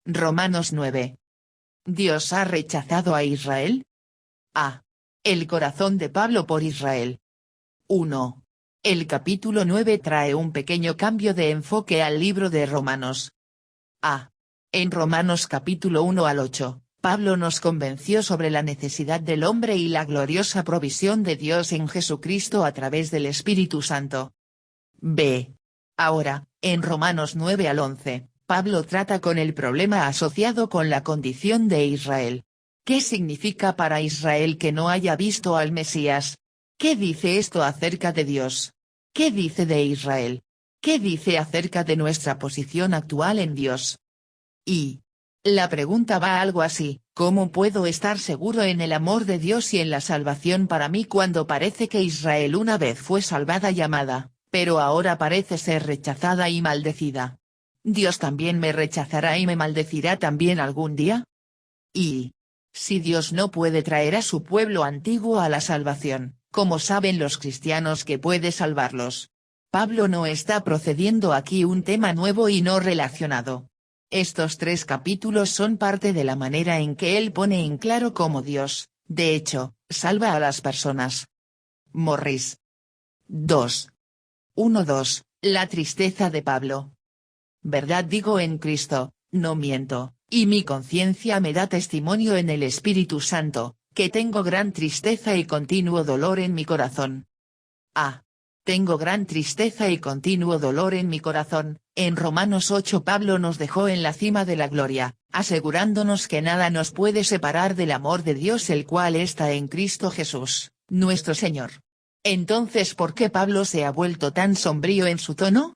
Romanos 9. ¿Dios ha rechazado a Israel? A. El corazón de Pablo por Israel. 1. El capítulo 9 trae un pequeño cambio de enfoque al libro de Romanos. A. En Romanos capítulo 1 al 8, Pablo nos convenció sobre la necesidad del hombre y la gloriosa provisión de Dios en Jesucristo a través del Espíritu Santo. B. Ahora, en Romanos 9 al 11, Pablo trata con el problema asociado con la condición de Israel. ¿Qué significa para Israel que no haya visto al Mesías? ¿Qué dice esto acerca de Dios? ¿Qué dice de Israel? ¿Qué dice acerca de nuestra posición actual en Dios? Y la pregunta va algo así: ¿cómo puedo estar seguro en el amor de Dios y en la salvación para mí cuando parece que Israel una vez fue salvada y amada, pero ahora parece ser rechazada y maldecida? ¿Dios también me rechazará y me maldecirá también algún día? Y si Dios no puede traer a su pueblo antiguo a la salvación, ¿cómo saben los cristianos que puede salvarlos? Pablo no está procediendo aquí un tema nuevo y no relacionado. Estos 3 capítulos son parte de la manera en que él pone en claro cómo Dios, de hecho, salva a las personas. Morris. 2. 1-2, la tristeza de Pablo. Verdad digo en Cristo, no miento, y mi conciencia me da testimonio en el Espíritu Santo, que tengo gran tristeza y continuo dolor en mi corazón. A. Tengo gran tristeza y continuo dolor en mi corazón. En Romanos 8 Pablo nos dejó en la cima de la gloria, asegurándonos que nada nos puede separar del amor de Dios el cual está en Cristo Jesús, nuestro Señor. Entonces, ¿por qué Pablo se ha vuelto tan sombrío en su tono?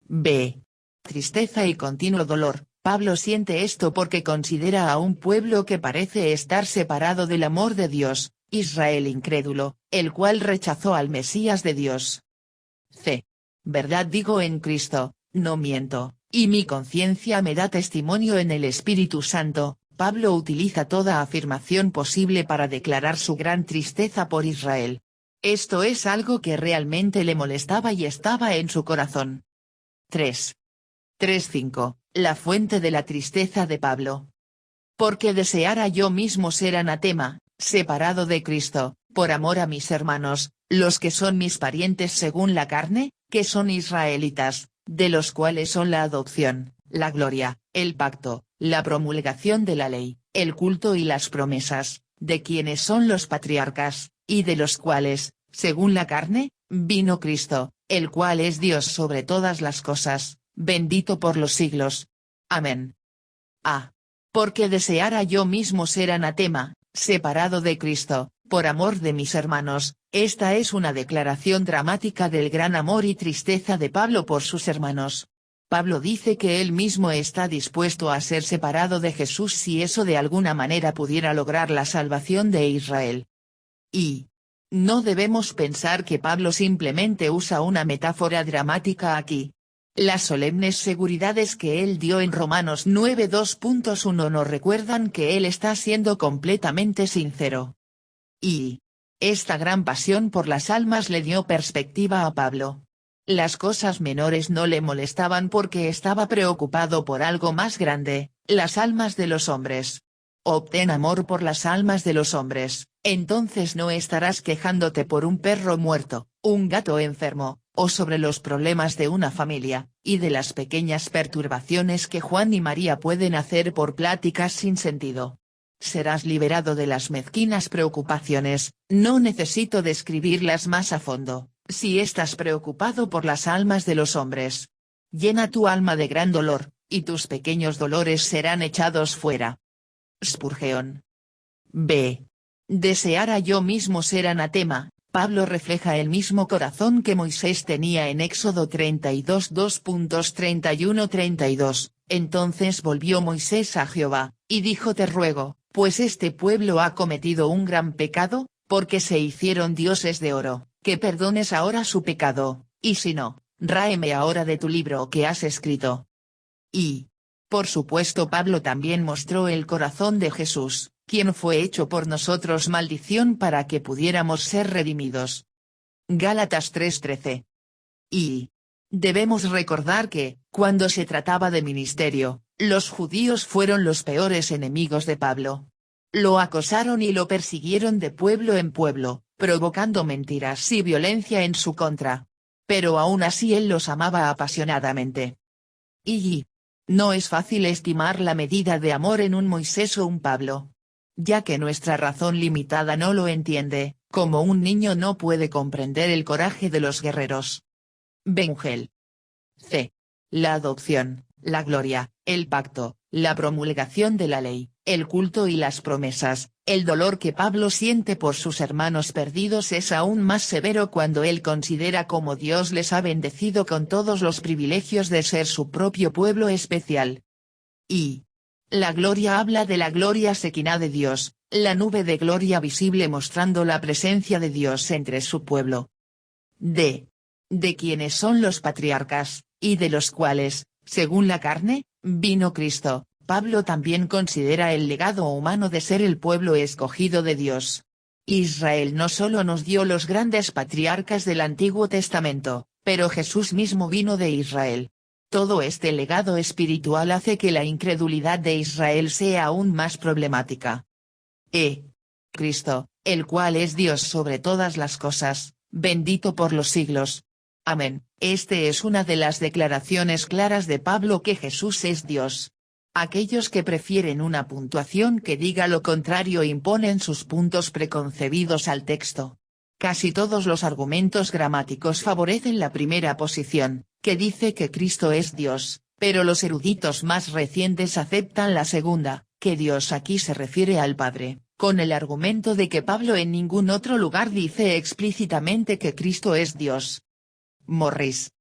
B. Tristeza y continuo dolor. Pablo siente esto porque considera a un pueblo que parece estar separado del amor de Dios, Israel incrédulo, el cual rechazó al Mesías de Dios. C. Verdad digo en Cristo, no miento, y mi conciencia me da testimonio en el Espíritu Santo. Pablo utiliza toda afirmación posible para declarar su gran tristeza por Israel. Esto es algo que realmente le molestaba y estaba en su corazón. 3. 3:5, la fuente de la tristeza de Pablo. Porque deseara yo mismo ser anatema, separado de Cristo, por amor a mis hermanos, los que son mis parientes según la carne, que son israelitas, de los cuales son la adopción, la gloria, el pacto, la promulgación de la ley, el culto y las promesas, de quienes son los patriarcas, y de los cuales, según la carne, vino Cristo, el cual es Dios sobre todas las cosas, bendito por los siglos. Amén. A. Porque deseara yo mismo ser anatema, separado de Cristo, por amor de mis hermanos. Esta es una declaración dramática del gran amor y tristeza de Pablo por sus hermanos. Pablo dice que él mismo está dispuesto a ser separado de Jesús si eso de alguna manera pudiera lograr la salvación de Israel. Y no debemos pensar que Pablo simplemente usa una metáfora dramática aquí. Las solemnes seguridades que él dio en Romanos 9:2.1 nos recuerdan que él está siendo completamente sincero. Y esta gran pasión por las almas le dio perspectiva a Pablo. Las cosas menores no le molestaban porque estaba preocupado por algo más grande, las almas de los hombres. Obtén amor por las almas de los hombres, entonces no estarás quejándote por un perro muerto, un gato enfermo, o sobre los problemas de una familia, y de las pequeñas perturbaciones que Juan y María pueden hacer por pláticas sin sentido. Serás liberado de las mezquinas preocupaciones, no necesito describirlas más a fondo, si estás preocupado por las almas de los hombres. Llena tu alma de gran dolor, y tus pequeños dolores serán echados fuera. Spurgeon. B. Deseara yo mismo ser anatema. Pablo refleja el mismo corazón que Moisés tenía en Éxodo 32 2.31-32, entonces volvió Moisés a Jehová, y dijo: Te ruego, pues este pueblo ha cometido un gran pecado, porque se hicieron dioses de oro, que perdones ahora su pecado, y si no, ráeme ahora de tu libro que has escrito. Y por supuesto Pablo también mostró el corazón de Jesús, quien fue hecho por nosotros maldición para que pudiéramos ser redimidos. Gálatas 3:13. Y debemos recordar que, cuando se trataba de ministerio, Los judíos fueron los peores enemigos de Pablo. Lo acosaron y lo persiguieron de pueblo en pueblo, provocando mentiras y violencia en su contra. Pero aún así él los amaba apasionadamente. Y no es fácil estimar la medida de amor en un Moisés o un Pablo. Ya que nuestra razón limitada no lo entiende, como un niño no puede comprender el coraje de los guerreros. Bengel. C. La adopción, la gloria, el pacto, la promulgación de la ley, el culto y las promesas. El dolor que Pablo siente por sus hermanos perdidos es aún más severo cuando él considera cómo Dios les ha bendecido con todos los privilegios de ser su propio pueblo especial. Y la gloria habla de la gloria Sequiná de Dios, la nube de gloria visible mostrando la presencia de Dios entre su pueblo. De quienes son los patriarcas, y de los cuales, según la carne, vino Cristo. Pablo también considera el legado humano de ser el pueblo escogido de Dios. Israel no solo nos dio los grandes patriarcas del Antiguo Testamento, pero Jesús mismo vino de Israel. Todo este legado espiritual hace que la incredulidad de Israel sea aún más problemática. Cristo, el cual es Dios sobre todas las cosas, bendito por los siglos. Amén. Este es una de las declaraciones claras de Pablo que Jesús es Dios. Aquellos que prefieren una puntuación que diga lo contrario imponen sus puntos preconcebidos al texto. Casi todos los argumentos gramáticos favorecen la primera posición, que dice que Cristo es Dios, pero los eruditos más recientes aceptan la segunda, que Dios aquí se refiere al Padre, con el argumento de que Pablo en ningún otro lugar dice explícitamente que Cristo es Dios. Morris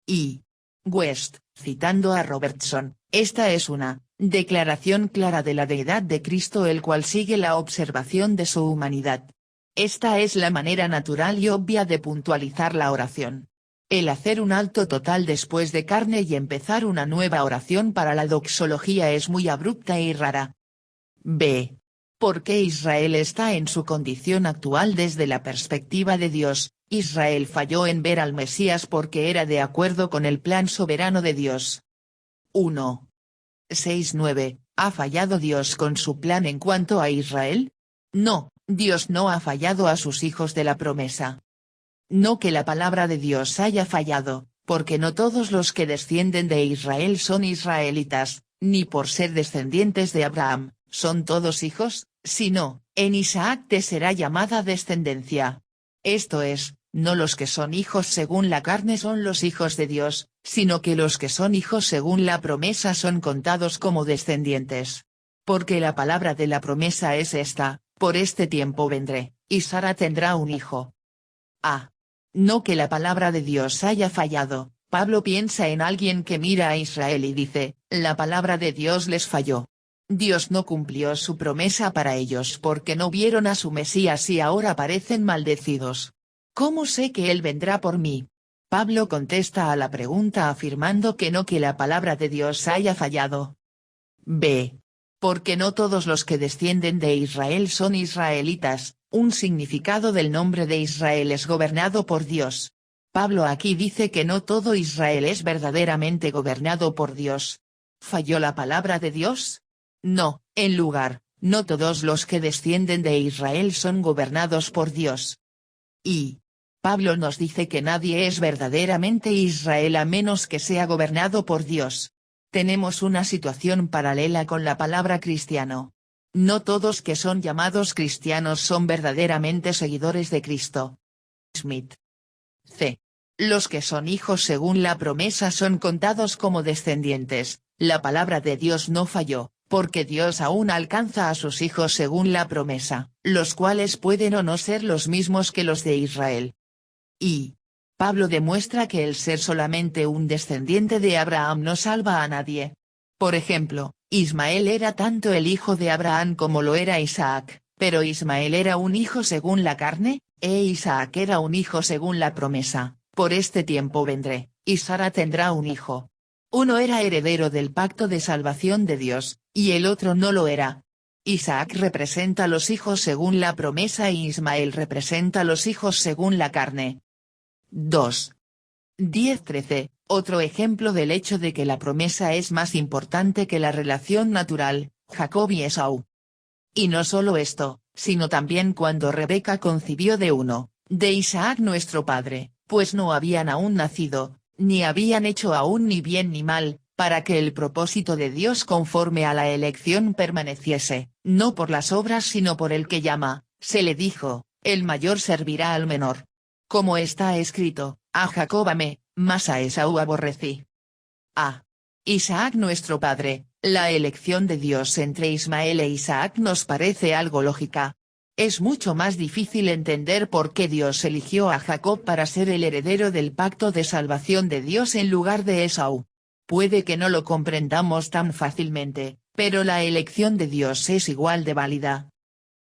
y West, citando a Robertson, esta es una declaración clara de la deidad de Cristo el cual sigue la observación de su humanidad. Esta es la manera natural y obvia de puntualizar la oración. El hacer un alto total después de carne y empezar una nueva oración para la doxología es muy abrupta y rara. B. ¿Por qué Israel está en su condición actual desde la perspectiva de Dios? Israel falló en ver al Mesías porque era de acuerdo con el plan soberano de Dios. 1. 6:9. ¿Ha fallado Dios con su plan en cuanto a Israel? No, Dios no ha fallado a sus hijos de la promesa. No que la palabra de Dios haya fallado, porque no todos los que descienden de Israel son israelitas, ni por ser descendientes de Abraham, son todos hijos, sino, en Isaac te será llamada descendencia. Esto es, no los que son hijos según la carne son los hijos de Dios, sino que los que son hijos según la promesa son contados como descendientes. Porque la palabra de la promesa es esta: por este tiempo vendré, y Sara tendrá un hijo. No que la palabra de Dios haya fallado. Pablo piensa en alguien que mira a Israel y dice, la palabra de Dios les falló. Dios no cumplió su promesa para ellos porque no vieron a su Mesías y ahora parecen maldecidos. ¿Cómo sé que Él vendrá por mí? Pablo contesta a la pregunta afirmando que no que la palabra de Dios haya fallado. B. Porque no todos los que descienden de Israel son israelitas. Un significado del nombre de Israel es gobernado por Dios. Pablo aquí dice que no todo Israel es verdaderamente gobernado por Dios. ¿Falló la palabra de Dios? No, en lugar, no todos los que descienden de Israel son gobernados por Dios. Y Pablo nos dice que nadie es verdaderamente Israel a menos que sea gobernado por Dios. Tenemos una situación paralela con la palabra cristiano. No todos que son llamados cristianos son verdaderamente seguidores de Cristo. Smith. C. Los que son hijos según la promesa son contados como descendientes. La palabra de Dios no falló, porque Dios aún alcanza a sus hijos según la promesa, los cuales pueden o no ser los mismos que los de Israel. Y Pablo demuestra que el ser solamente un descendiente de Abraham no salva a nadie. Por ejemplo, Ismael era tanto el hijo de Abraham como lo era Isaac, pero Ismael era un hijo según la carne, e Isaac era un hijo según la promesa. Por este tiempo vendré, y Sara tendrá un hijo. Uno era heredero del pacto de salvación de Dios, y el otro no lo era. Isaac representa los hijos según la promesa y Ismael representa los hijos según la carne. 2. 10:13, otro ejemplo del hecho de que la promesa es más importante que la relación natural, Jacob y Esaú. Y no solo esto, sino también cuando Rebeca concibió de Isaac nuestro padre, pues no habían aún nacido, ni habían hecho aún ni bien ni mal, para que el propósito de Dios conforme a la elección permaneciese, no por las obras sino por el que llama, se le dijo, el mayor servirá al menor. Como está escrito, a Jacob amé, mas a Esaú aborrecí. A Isaac nuestro padre, la elección de Dios entre Ismael e Isaac nos parece algo lógica. Es mucho más difícil entender por qué Dios eligió a Jacob para ser el heredero del pacto de salvación de Dios en lugar de Esaú. Puede que no lo comprendamos tan fácilmente, pero la elección de Dios es igual de válida.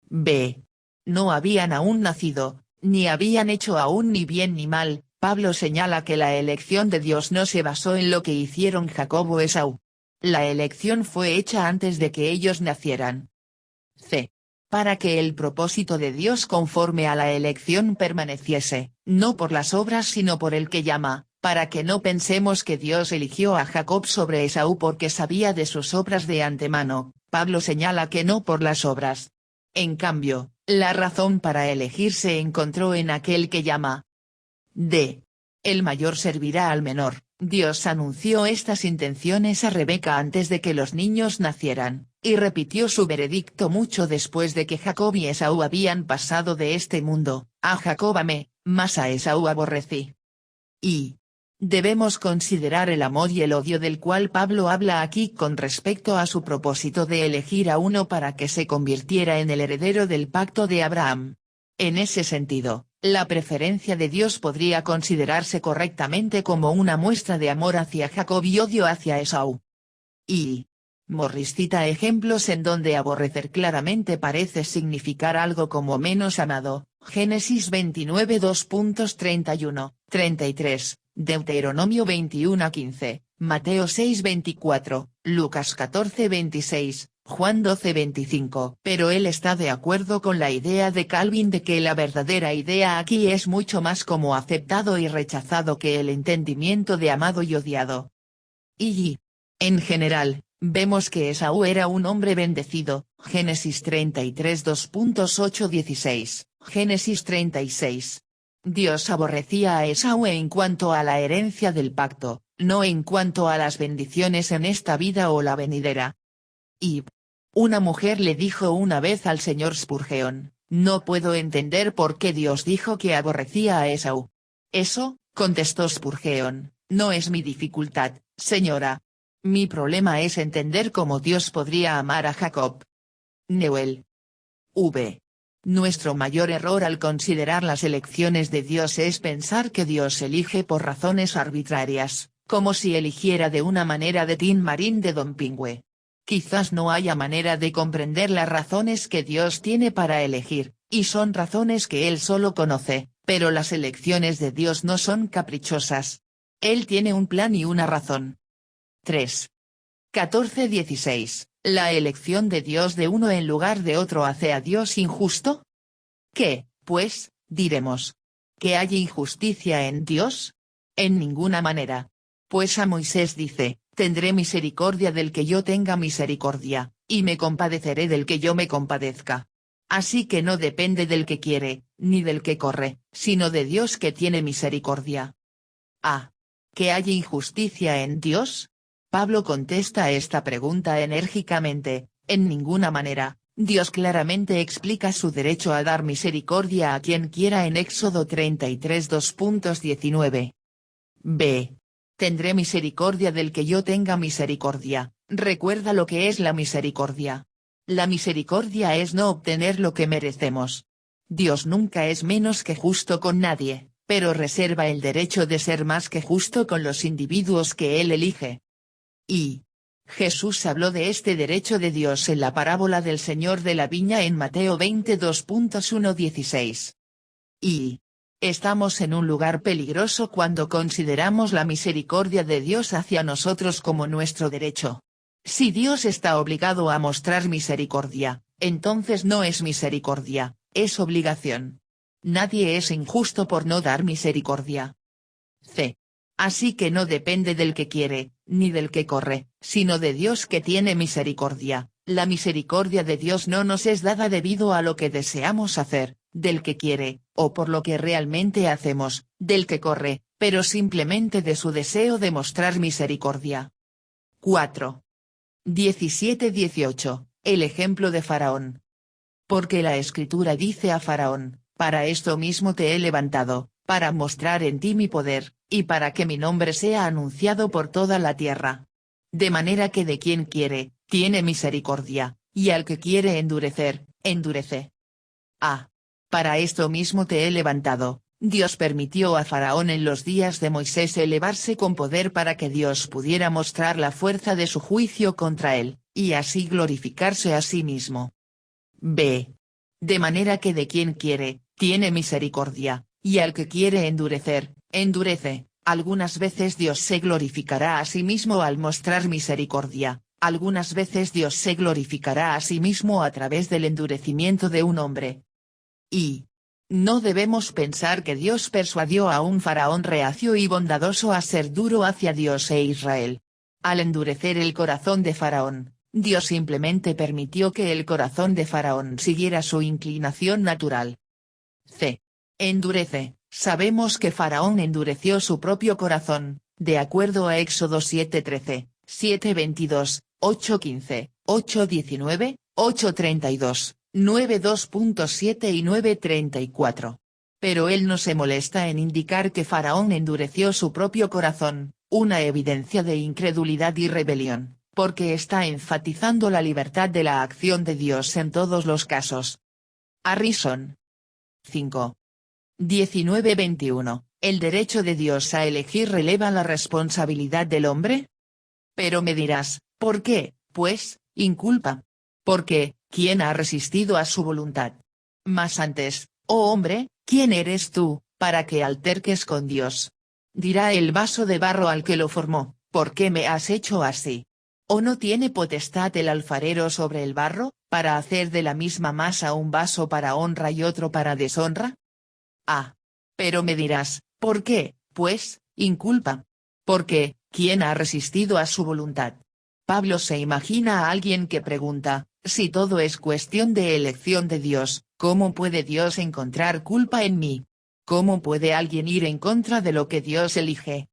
B. No habían aún nacido, ni habían hecho aún ni bien ni mal. Pablo señala que la elección de Dios no se basó en lo que hicieron Jacob o Esaú. La elección fue hecha antes de que ellos nacieran. C. Para que el propósito de Dios conforme a la elección permaneciese, no por las obras sino por el que llama, para que no pensemos que Dios eligió a Jacob sobre Esaú porque sabía de sus obras de antemano. Pablo señala que no por las obras. En cambio, la razón para elegir se encontró en aquel que llama. D. El mayor servirá al menor. Dios anunció estas intenciones a Rebeca antes de que los niños nacieran, y repitió su veredicto mucho después de que Jacob y Esaú habían pasado de este mundo. A Jacob amé, mas a Esaú aborrecí. Y debemos considerar el amor y el odio del cual Pablo habla aquí con respecto a su propósito de elegir a uno para que se convirtiera en el heredero del pacto de Abraham. En ese sentido, la preferencia de Dios podría considerarse correctamente como una muestra de amor hacia Jacob y odio hacia Esaú. Y Morris cita ejemplos en donde aborrecer claramente parece significar algo como menos amado, Génesis 29 2.31, 33, Deuteronomio 21:15, Mateo 6:24, Lucas 14:26, Juan 12:25. Pero él está de acuerdo con la idea de Calvin de que la verdadera idea aquí es mucho más como aceptado y rechazado que el entendimiento de amado y odiado. Y, en general, vemos que Esaú era un hombre bendecido, Génesis 33 2.8-16, Génesis 36. Dios aborrecía a Esaú en cuanto a la herencia del pacto, no en cuanto a las bendiciones en esta vida o la venidera. Y una mujer le dijo una vez al señor Spurgeon, no puedo entender por qué Dios dijo que aborrecía a Esaú. Eso, contestó Spurgeon, no es mi dificultad, señora. Mi problema es entender cómo Dios podría amar a Jacob. Newell. V. Nuestro mayor error al considerar las elecciones de Dios es pensar que Dios elige por razones arbitrarias, como si eligiera de una manera de Tin Marín de Don Pingüe. Quizás no haya manera de comprender las razones que Dios tiene para elegir, y son razones que Él solo conoce, pero las elecciones de Dios no son caprichosas. Él tiene un plan y una razón. 3. 14:16. ¿La elección de Dios de uno en lugar de otro hace a Dios injusto? ¿Qué, pues, diremos? ¿Que hay injusticia en Dios? En ninguna manera. Pues a Moisés dice, tendré misericordia del que yo tenga misericordia, y me compadeceré del que yo me compadezca. Así que no depende del que quiere, ni del que corre, sino de Dios que tiene misericordia. A. ¿Que hay injusticia en Dios? Pablo contesta esta pregunta enérgicamente, en ninguna manera. Dios claramente explica su derecho a dar misericordia a quien quiera en Éxodo 33 2.19. B. Tendré misericordia del que yo tenga misericordia. Recuerda lo que es la misericordia. La misericordia es no obtener lo que merecemos. Dios nunca es menos que justo con nadie, pero reserva el derecho de ser más que justo con los individuos que Él elige. Y Jesús habló de este derecho de Dios en la parábola del Señor de la Viña en Mateo 22.1-16. Y estamos en un lugar peligroso cuando consideramos la misericordia de Dios hacia nosotros como nuestro derecho. Si Dios está obligado a mostrar misericordia, entonces no es misericordia, es obligación. Nadie es injusto por no dar misericordia. C. Así que no depende del que quiere, ni del que corre, sino de Dios que tiene misericordia. La misericordia de Dios no nos es dada debido a lo que deseamos hacer, del que quiere, o por lo que realmente hacemos, del que corre, pero simplemente de su deseo de mostrar misericordia. 4. 17-18, el ejemplo de Faraón. Porque la Escritura dice a Faraón, para esto mismo te he levantado, para mostrar en ti mi poder, y para que mi nombre sea anunciado por toda la tierra. De manera que de quien quiere, tiene misericordia, y al que quiere endurecer, endurece. Para esto mismo te he levantado. Dios permitió a Faraón en los días de Moisés elevarse con poder para que Dios pudiera mostrar la fuerza de su juicio contra él, y así glorificarse a sí mismo. B. De manera que de quien quiere, tiene misericordia, y al que quiere endurecer, endurece. Algunas veces Dios se glorificará a sí mismo al mostrar misericordia, algunas veces Dios se glorificará a sí mismo a través del endurecimiento de un hombre. Y no debemos pensar que Dios persuadió a un faraón reacio y bondadoso a ser duro hacia Dios e Israel. Al endurecer el corazón de Faraón, Dios simplemente permitió que el corazón de Faraón siguiera su inclinación natural. C. Endurece. Sabemos que Faraón endureció su propio corazón, de acuerdo a Éxodo 7:13, 7:22, 8:15, 8:19, 8:32, 9:2.7 y 9:34. Pero él no se molesta en indicar que Faraón endureció su propio corazón, una evidencia de incredulidad y rebelión, porque está enfatizando la libertad de la acción de Dios en todos los casos. Harrison. 5. 19-21, ¿el derecho de Dios a elegir releva la responsabilidad del hombre? Pero me dirás, ¿por qué, pues, inculpa? Porque, ¿quién ha resistido a su voluntad? Mas antes, oh hombre, ¿quién eres tú, para que alterques con Dios? Dirá el vaso de barro al que lo formó, ¿por qué me has hecho así? ¿O no tiene potestad el alfarero sobre el barro, para hacer de la misma masa un vaso para honra y otro para deshonra? Pero me dirás, ¿por qué, pues, inculpa? Porque, ¿quién ha resistido a su voluntad? Pablo se imagina a alguien que pregunta, si todo es cuestión de elección de Dios, ¿cómo puede Dios encontrar culpa en mí? ¿Cómo puede alguien ir en contra de lo que Dios elige?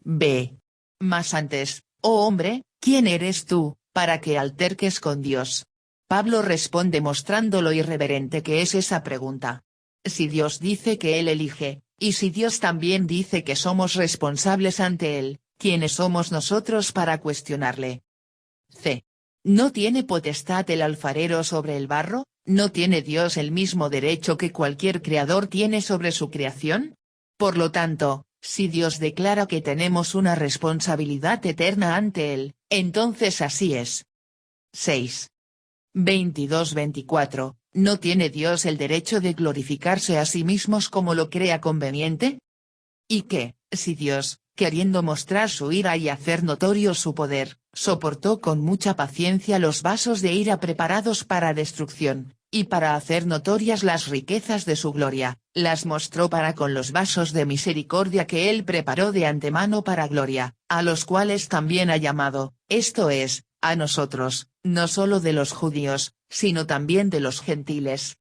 B. Mas antes, oh hombre, ¿quién eres tú, para que alterques con Dios? Pablo responde mostrando lo irreverente que es esa pregunta. Si Dios dice que Él elige, y si Dios también dice que somos responsables ante Él, ¿quiénes somos nosotros para cuestionarle? C. ¿No tiene potestad el alfarero sobre el barro? ¿No tiene Dios el mismo derecho que cualquier creador tiene sobre su creación? Por lo tanto, si Dios declara que tenemos una responsabilidad eterna ante Él, entonces así es. 6. 22-24, ¿no tiene Dios el derecho de glorificarse a sí mismos como lo crea conveniente? ¿Y qué, si Dios, queriendo mostrar su ira y hacer notorio su poder, soportó con mucha paciencia los vasos de ira preparados para destrucción, y para hacer notorias las riquezas de su gloria, las mostró para con los vasos de misericordia que él preparó de antemano para gloria, a los cuales también ha llamado, esto es, a nosotros, no solo de los judíos, sino también de los gentiles?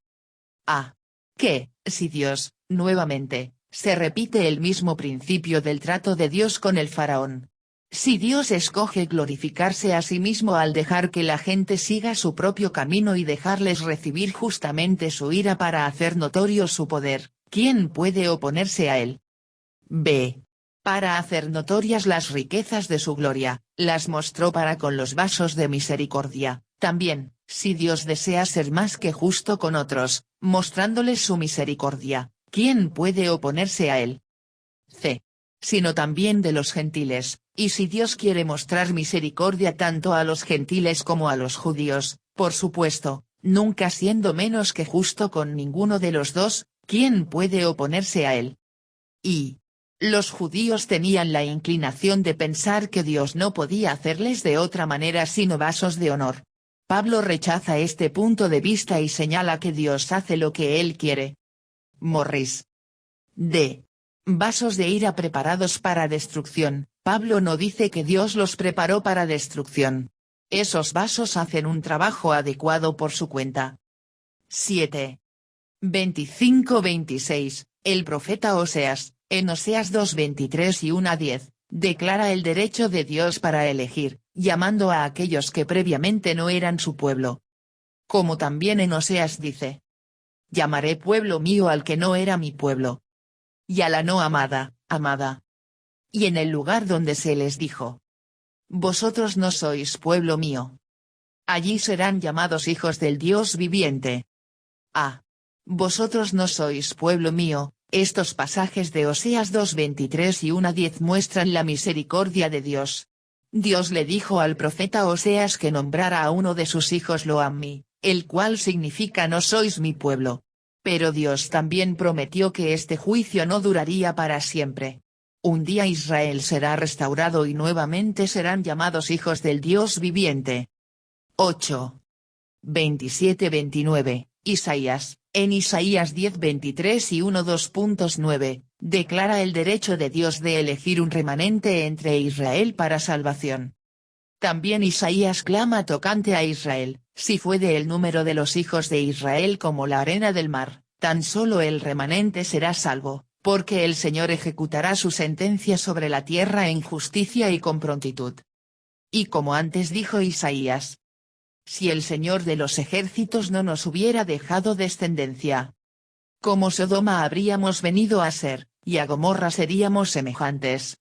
Que, si Dios, nuevamente, se repite el mismo principio del trato de Dios con el faraón. Si Dios escoge glorificarse a sí mismo al dejar que la gente siga su propio camino y dejarles recibir justamente su ira para hacer notorio su poder, ¿quién puede oponerse a él? B. Para hacer notorias las riquezas de su gloria, las mostró para con los vasos de misericordia, también, si Dios desea ser más que justo con otros, mostrándoles su misericordia, ¿quién puede oponerse a él? C. Sino también de los gentiles, y si Dios quiere mostrar misericordia tanto a los gentiles como a los judíos, por supuesto, nunca siendo menos que justo con ninguno de los dos, ¿quién puede oponerse a él? Y los judíos tenían la inclinación de pensar que Dios no podía hacerles de otra manera sino vasos de honor. Pablo rechaza este punto de vista y señala que Dios hace lo que Él quiere. Morris. D. Vasos de ira preparados para destrucción. Pablo no dice que Dios los preparó para destrucción. Esos vasos hacen un trabajo adecuado por su cuenta. 7. 25-26, el profeta Oseas, en Oseas 2:23 y 1:10, declara el derecho de Dios para elegir, llamando a aquellos que previamente no eran su pueblo. Como también en Oseas dice: llamaré pueblo mío al que no era mi pueblo. Y a la no amada, amada. Y en el lugar donde se les dijo: vosotros no sois pueblo mío. Allí serán llamados hijos del Dios viviente. Vosotros no sois pueblo mío. Estos pasajes de Oseas 2:23 y 1:10 muestran la misericordia de Dios. Dios le dijo al profeta Oseas que nombrara a uno de sus hijos Lo-Ammi, el cual significa no sois mi pueblo. Pero Dios también prometió que este juicio no duraría para siempre. Un día Israel será restaurado y nuevamente serán llamados hijos del Dios viviente. 8. 27-29, Isaías, en Isaías 10:23 y 1:2.9, declara el derecho de Dios de elegir un remanente entre Israel para salvación. También Isaías clama tocante a Israel: si fue de el número de los hijos de Israel como la arena del mar, tan solo el remanente será salvo, porque el Señor ejecutará su sentencia sobre la tierra en justicia y con prontitud. Y como antes dijo Isaías: si el Señor de los ejércitos no nos hubiera dejado descendencia, como Sodoma habríamos venido a ser, y a Gomorra seríamos semejantes.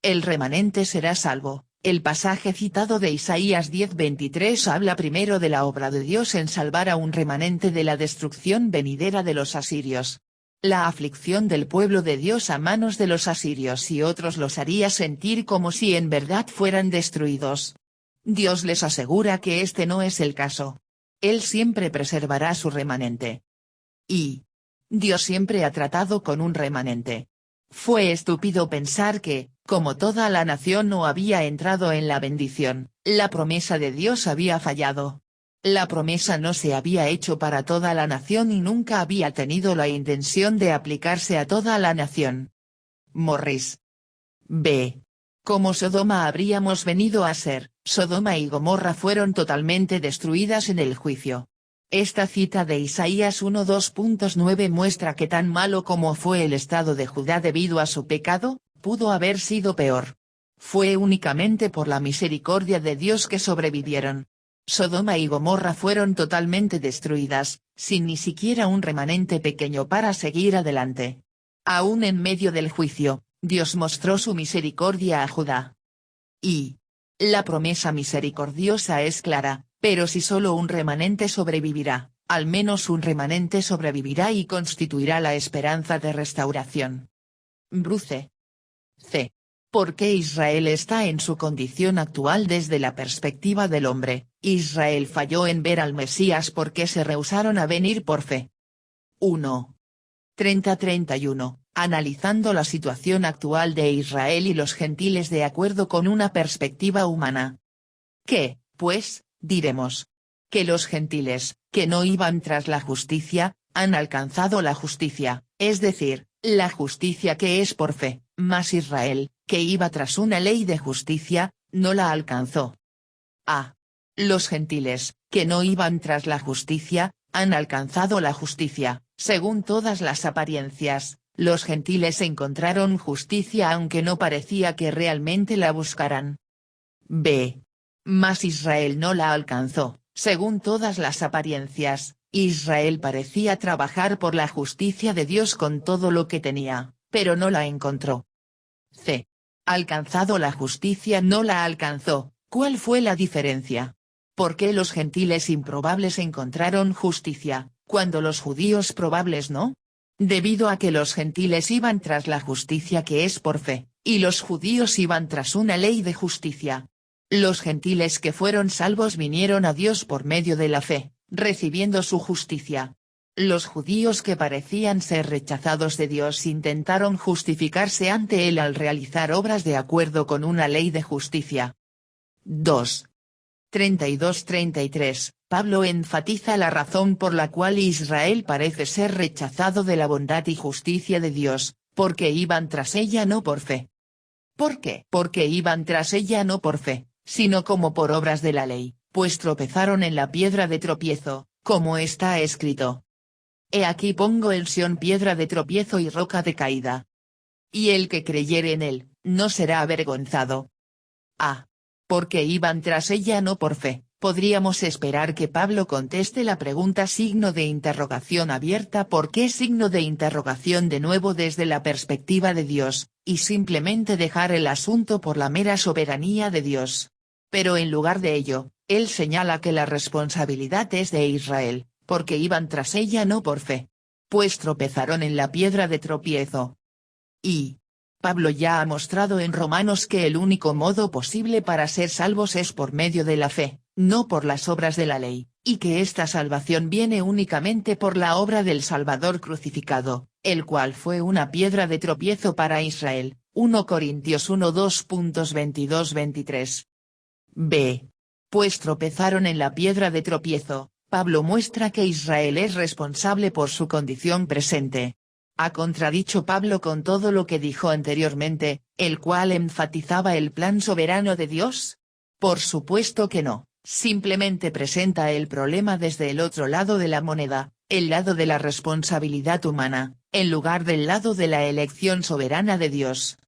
El remanente será salvo. El pasaje citado de Isaías 10:23 habla primero de la obra de Dios en salvar a un remanente de la destrucción venidera de los asirios. La aflicción del pueblo de Dios a manos de los asirios y otros los haría sentir como si en verdad fueran destruidos. Dios les asegura que este no es el caso. Él siempre preservará su remanente. Y Dios siempre ha tratado con un remanente. Fue estúpido pensar que, como toda la nación no había entrado en la bendición, la promesa de Dios había fallado. La promesa no se había hecho para toda la nación y nunca había tenido la intención de aplicarse a toda la nación. Morris. B. Como Sodoma habríamos venido a ser, Sodoma y Gomorra fueron totalmente destruidas en el juicio. Esta cita de Isaías 1:2.9 muestra que tan malo como fue el estado de Judá debido a su pecado, pudo haber sido peor. Fue únicamente por la misericordia de Dios que sobrevivieron. Sodoma y Gomorra fueron totalmente destruidas, sin ni siquiera un remanente pequeño para seguir adelante. Aún en medio del juicio, Dios mostró su misericordia a Judá. Y la promesa misericordiosa es clara: pero si solo un remanente sobrevivirá, al menos un remanente sobrevivirá y constituirá la esperanza de restauración. Bruce. C. ¿Por qué Israel está en su condición actual desde la perspectiva del hombre? Israel falló en ver al Mesías porque se rehusaron a venir por fe. 1. 30-31, analizando la situación actual de Israel y los gentiles de acuerdo con una perspectiva humana. ¿Qué, pues, diremos? Que los gentiles, que no iban tras la justicia, han alcanzado la justicia, es decir, la justicia que es por fe, mas Israel, que iba tras una ley de justicia, no la alcanzó. Los gentiles, que no iban tras la justicia, han alcanzado la justicia. Según todas las apariencias, los gentiles encontraron justicia aunque no parecía que realmente la buscaran. B. Mas Israel no la alcanzó. Según todas las apariencias, Israel parecía trabajar por la justicia de Dios con todo lo que tenía, pero no la encontró. C. Alcanzado la justicia no la alcanzó. ¿Cuál fue la diferencia? ¿Por qué los gentiles improbables encontraron justicia, cuando los judíos probables no? Debido a que los gentiles iban tras la justicia que es por fe, y los judíos iban tras una ley de justicia. Los gentiles que fueron salvos vinieron a Dios por medio de la fe, recibiendo su justicia. Los judíos que parecían ser rechazados de Dios intentaron justificarse ante Él al realizar obras de acuerdo con una ley de justicia. 2. 32-33, Pablo enfatiza la razón por la cual Israel parece ser rechazado de la bondad y justicia de Dios, porque iban tras ella no por fe. ¿Por qué? Porque iban tras ella no por fe, sino como por obras de la ley, pues tropezaron en la piedra de tropiezo, como está escrito. He aquí pongo en Sión piedra de tropiezo y roca de caída. Y el que creyere en él, no será avergonzado. Porque iban tras ella no por fe. Podríamos esperar que Pablo conteste la pregunta signo de interrogación abierta ¿por qué signo de interrogación de nuevo desde la perspectiva de Dios, y simplemente dejar el asunto por la mera soberanía de Dios. Pero en lugar de ello, él señala que la responsabilidad es de Israel, porque iban tras ella no por fe. Pues tropezaron en la piedra de tropiezo. Y Pablo ya ha mostrado en Romanos que el único modo posible para ser salvos es por medio de la fe, no por las obras de la ley, y que esta salvación viene únicamente por la obra del Salvador crucificado, el cual fue una piedra de tropiezo para Israel. 1 Corintios 1 2.22-23. B. Pues tropezaron en la piedra de tropiezo. Pablo muestra que Israel es responsable por su condición presente. ¿Ha contradicho Pablo con todo lo que dijo anteriormente, el cual enfatizaba el plan soberano de Dios? Por supuesto que no, simplemente presenta el problema desde el otro lado de la moneda, el lado de la responsabilidad humana, en lugar del lado de la elección soberana de Dios.